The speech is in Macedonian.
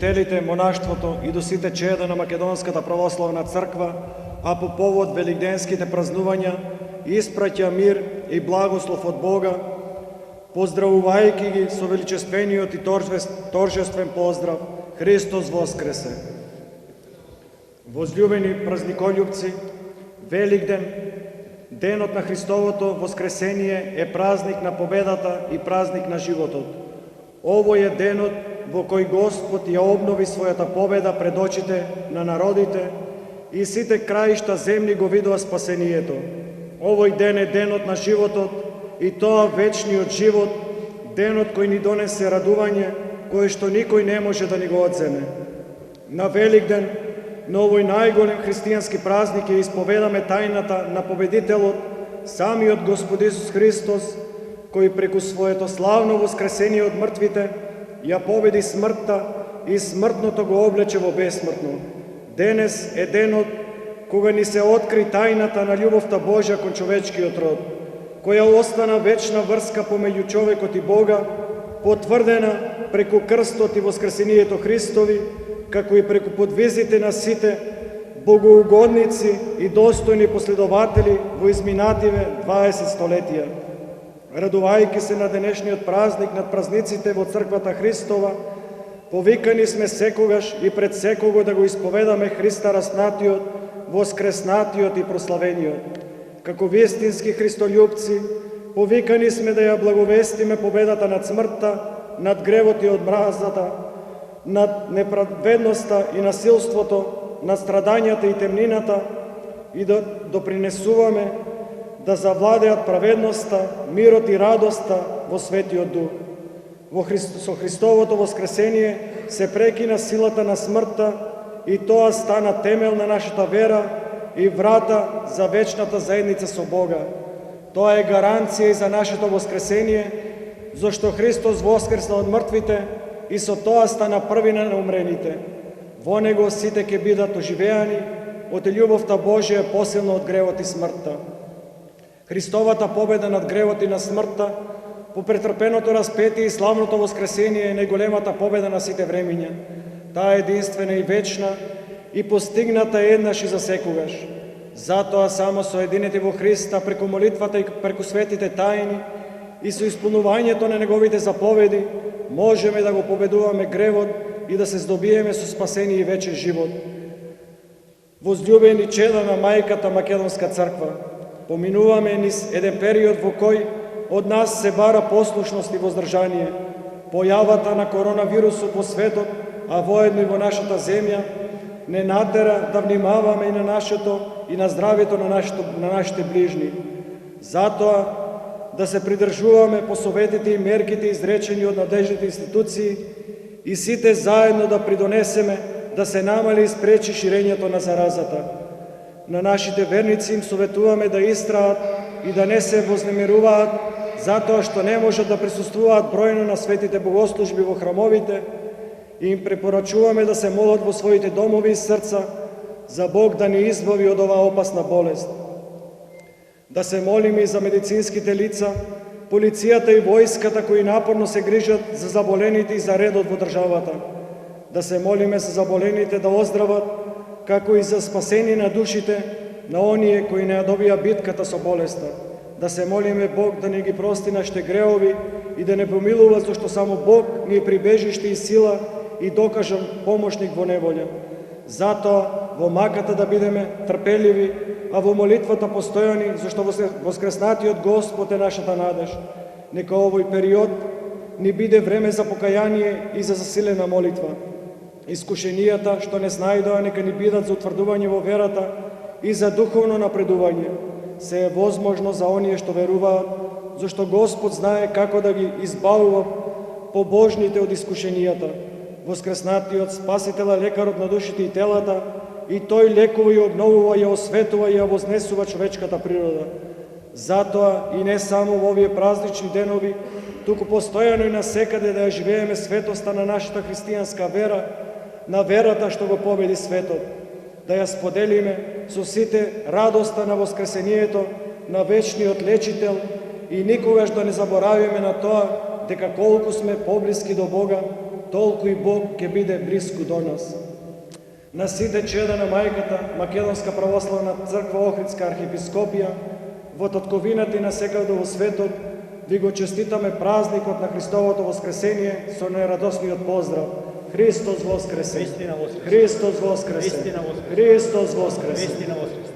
учителите, монаштвото и до сите чеда на Македонската православна црква, а по повод великденските празнувања, испраќа мир и благослов од Бога, поздравувајќи ги со величествениот и торжествен поздрав Христос воскресе! Возлюбени празникољубци, Великден, денот на Христовото воскресение е празник на победата и празник на животот. Овој е денот во кој Господ ја обнови својата победа пред очите на народите и сите краишта земји го видува спасението. Овој ден е денот на животот и тоа вечниот живот, денот кој ни донесе радување, кое што никој не може да ни го одземе. На Великден, на овој најголем христијански празник ја исповедаме тајната на победителот, самиот Господ Исус Христос, кој преку своето славно воскресение од мртвите ја победи смртта и смртното го облече во бесмртно. Денес е денот кога ни се откри тајната на љубовта Божја кон човечкиот род, која остана вечна врска помеѓу човекот и Бога, потврдена преку крстот и воскресението Христови, како и преку подвизите на сите богоугодници и достојни последователи во изминативе 20 столетија. Радувајќи се на денешниот празник над празниците во Црквата Христова, повикани сме секогаш и пред секого да го исповедаме Христа раснатиот, воскреснатиот и прославениот. Како вистински христољубци, повикани сме да ја благовестиме победата над смртта, над гревот и одмразата, над неправедноста и насилството, над страдањата и темнината и да допринесуваме да завладеат праведноста, мирот и радоста во Светиот Дух. Со Христовото воскресение се прекина силата на смртта и тоа стана темел на нашата вера и врата за вечната заедница со Бога. Тоа е гаранција и за нашето воскресение, зашто Христос воскресна од мртвите и со тоа стана првина на умрените. Во Него сите ќе бидат оживеани од љубовта Божја посилно од гревот и смртта. Христовата победа над гревот и на смртта, по претрпеното распетие и славното воскресение е најголемата победа на сите времиња. Таа е единствена и вечна и постигната еднаш и за секогаш. Затоа само соединети во Христа преку молитвата и преку светите тајни и со исполнувањето на Неговите заповеди можеме да го победуваме гревот и да се здобиеме со спасение и вечен живот. Возлюбени чеда на мајката Македонска црква, поминуваме низ еден период во кој од нас се бара послушност и воздржание. Појавата на коронавирусот во светот, а воедно и во нашата земја, не натера да внимаваме и на нашето и на здравјето на нашите ближни. Затоа да се придржуваме по советите и мерките изречени од надлежните институции и сите заедно да придонесеме да се намали и спречи ширењето на заразата. На нашите верници им советуваме да истраат и да не се вознемируваат, затоа што не можат да присуствуваат бројно на светите богослужби во храмовите, и им препорачуваме да се молат во своите домови и срца за Бог да ни избави од оваа опасна болест. Да се молиме и за медицинските лица, полицијата и војската кои напорно се грижат за заболените и за редот во државата. Да се молиме за заболените да оздрават, како и за спасение на душите на оние кои не ја добија битката со болеста. Да се молиме Бог да не ги прости нашите греови и да не помилува, зашто само Бог ни е прибежиште и сила и докажан помошник во неволја. Затоа во маката да бидеме трпеливи, а во молитвата постојани, зашто воскреснатиот Господ е нашата надеж. Нека овој период ни биде време за покаяние и за засилена молитва. Искушенијата што не знајдоа нека ни бидат за утврдување во верата и за духовно напредување. Се е возможно за оние што веруваат, зашто Господ знае како да ги избавува побожните од искушенијата. Воскреснатиот Спасител е лекарот на душите и телата, и тој лекува и обновува, ја осветува и ја вознесува човечката природа. Затоа и не само во овие празнични денови, туку постојано и насекаде да ја живееме светоста на нашата христијанска вера, на верата што го победи светот, да ја споделиме со сите радоста на воскресението на вечниот лечител и никогаш да не заборавиме на тоа дека колку сме поблиски до Бога, толку и Бог ќе биде близко до нас. На сите чеда на мајката, Македонска православна црква Охридска архиепископија, во татковината и насекаде во светот, ви го честитаме празникот на Христовото воскресение со најрадосниот поздрав. Христос воскресе! Истина воскресе! Христос воскресе! Истина воскресе! Христос воскресе! Истина воскресе!